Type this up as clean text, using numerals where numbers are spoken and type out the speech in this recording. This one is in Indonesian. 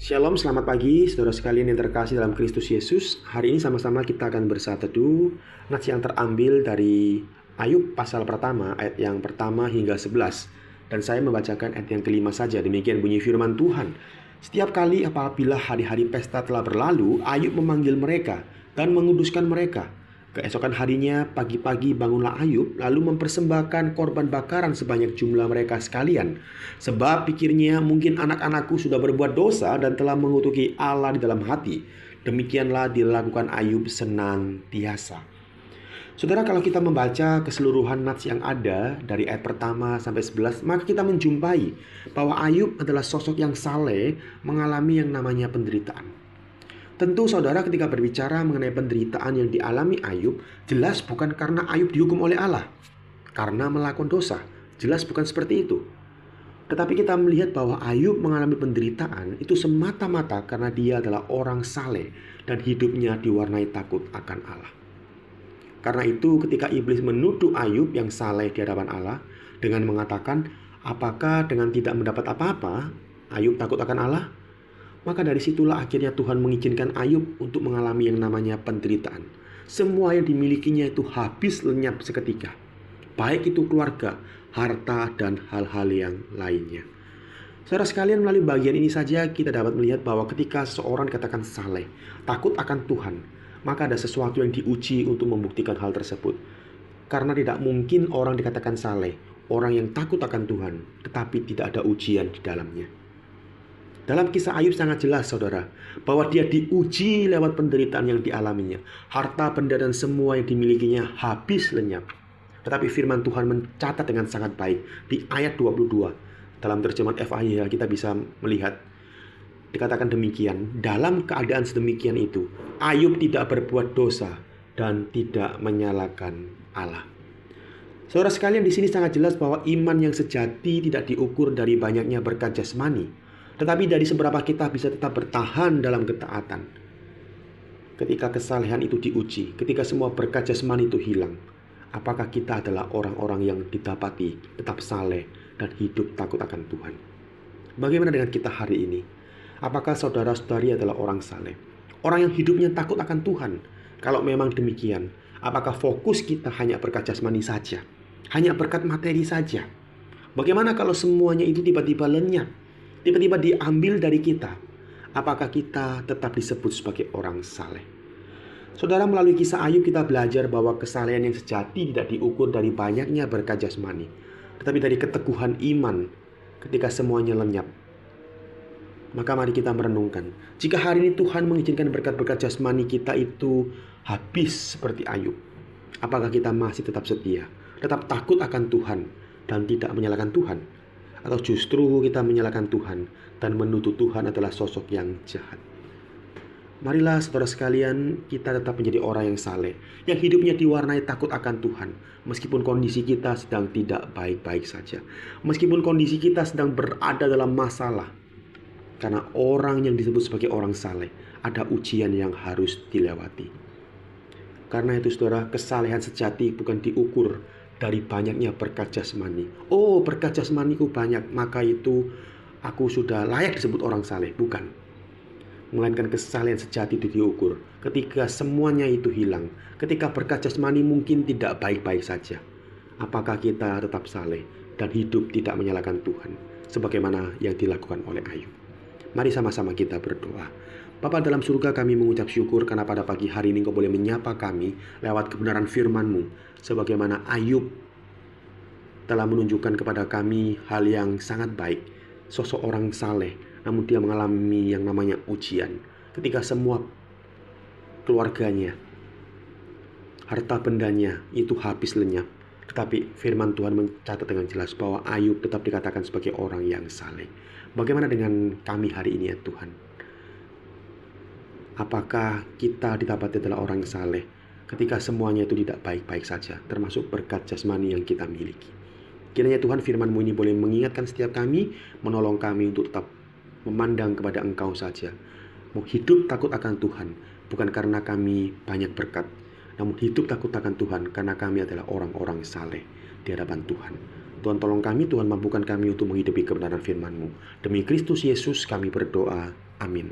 Shalom, selamat pagi saudara sekalian yang terkasih dalam Kristus Yesus. Hari ini sama-sama kita akan bersaat teduh nats yang terambil dari Ayub pasal pertama, ayat yang pertama hingga 11. Dan saya membacakan ayat yang kelima saja. Demikian bunyi firman Tuhan. Setiap kali apabila hari-hari pesta telah berlalu, Ayub memanggil mereka dan menguduskan mereka. Keesokan harinya, pagi-pagi bangunlah Ayub, lalu mempersembahkan korban bakaran sebanyak jumlah mereka sekalian. Sebab pikirnya, mungkin anak-anakku sudah berbuat dosa dan telah mengutuki Allah di dalam hati. Demikianlah dilakukan Ayub senantiasa. Saudara, kalau kita membaca keseluruhan nats yang ada dari ayat pertama sampai 11, maka kita menjumpai bahwa Ayub adalah sosok yang saleh mengalami yang namanya penderitaan. Tentu saudara, ketika berbicara mengenai penderitaan yang dialami Ayub, jelas bukan karena Ayub dihukum oleh Allah karena melakukan dosa. Jelas bukan seperti itu. Tetapi kita melihat bahwa Ayub mengalami penderitaan itu semata-mata karena dia adalah orang saleh dan hidupnya diwarnai takut akan Allah. Karena itu ketika iblis menuduh Ayub yang saleh di hadapan Allah dengan mengatakan, apakah dengan tidak mendapat apa-apa Ayub takut akan Allah? Maka dari situlah akhirnya Tuhan mengizinkan Ayub untuk mengalami yang namanya penderitaan. Semua yang dimilikinya itu habis lenyap seketika. Baik itu keluarga, harta, dan hal-hal yang lainnya. Saudara sekalian, melalui bagian ini saja kita dapat melihat bahwa ketika seseorang dikatakan saleh, takut akan Tuhan, maka ada sesuatu yang diuji untuk membuktikan hal tersebut. Karena tidak mungkin orang dikatakan saleh, orang yang takut akan Tuhan, tetapi tidak ada ujian di dalamnya. Dalam kisah Ayub sangat jelas saudara, bahwa dia diuji lewat penderitaan yang dialaminya. Harta, benda, dan semua yang dimilikinya habis lenyap. Tetapi firman Tuhan mencatat dengan sangat baik di ayat 22. Dalam terjemahan FAIH kita bisa melihat, dikatakan demikian, dalam keadaan sedemikian itu, Ayub tidak berbuat dosa dan tidak menyalahkan Allah. Saudara sekalian, di sini sangat jelas bahwa iman yang sejati tidak diukur dari banyaknya berkat jasmani, tetapi dari seberapa kita bisa tetap bertahan dalam ketaatan. Ketika kesalehan itu diuji, ketika semua berkat jasmani itu hilang, apakah kita adalah orang-orang yang didapati tetap saleh dan hidup takut akan Tuhan? Bagaimana dengan kita hari ini? Apakah saudara-saudari adalah orang saleh? Orang yang hidupnya takut akan Tuhan? Kalau memang demikian, apakah fokus kita hanya berkat jasmani saja? Hanya berkat materi saja? Bagaimana kalau semuanya itu tiba-tiba lenyap? Tiba-tiba diambil dari kita, apakah kita tetap disebut sebagai orang saleh? Saudara, melalui kisah Ayub kita belajar bahwa kesalehan yang sejati tidak diukur dari banyaknya berkat jasmani, tetapi dari keteguhan iman ketika semuanya lenyap. Maka mari kita merenungkan, jika hari ini Tuhan mengizinkan berkat-berkat jasmani kita itu habis seperti Ayub, apakah kita masih tetap setia, tetap takut akan Tuhan dan tidak menyalahkan Tuhan? Atau justru kita menyalahkan Tuhan dan menuduh Tuhan adalah sosok yang jahat? Marilah saudara sekalian, kita tetap menjadi orang yang saleh, yang hidupnya diwarnai takut akan Tuhan, meskipun kondisi kita sedang tidak baik-baik saja, meskipun kondisi kita sedang berada dalam masalah. Karena orang yang disebut sebagai orang saleh, ada ujian yang harus dilewati. Karena itu saudara, kesalehan sejati bukan diukur dari banyaknya berkat jasmani. Oh, berkat jasmaniku banyak, maka itu aku sudah layak disebut orang saleh. Bukan. Melainkan kesalehan sejati itu diukur ketika semuanya itu hilang. Ketika berkat jasmani mungkin tidak baik-baik saja. Apakah kita tetap saleh dan hidup tidak menyalahkan Tuhan, sebagaimana yang dilakukan oleh Ayub? Mari sama-sama kita berdoa. Bapa dalam surga, kami mengucap syukur karena pada pagi hari ini Engkau boleh menyapa kami lewat kebenaran firman-Mu, sebagaimana Ayub telah menunjukkan kepada kami hal yang sangat baik, sosok orang saleh, namun dia mengalami yang namanya ujian. Ketika semua keluarganya, harta bendanya itu habis lenyap, tetapi firman Tuhan mencatat dengan jelas bahwa Ayub tetap dikatakan sebagai orang yang saleh. Bagaimana dengan kami hari ini ya Tuhan? Apakah kita didapati adalah orang yang saleh ketika semuanya itu tidak baik-baik saja, termasuk berkat jasmani yang kita miliki? Kiranya Tuhan firman-Mu ini boleh mengingatkan setiap kami, menolong kami untuk tetap memandang kepada Engkau saja. Mau hidup takut akan Tuhan, bukan karena kami banyak berkat, namun hidup takut akan Tuhan karena kami adalah orang-orang saleh di hadapan Tuhan. Tuhan tolong kami, Tuhan mampukan kami untuk menghidupi kebenaran firman-Mu. Demi Kristus Yesus kami berdoa. Amin.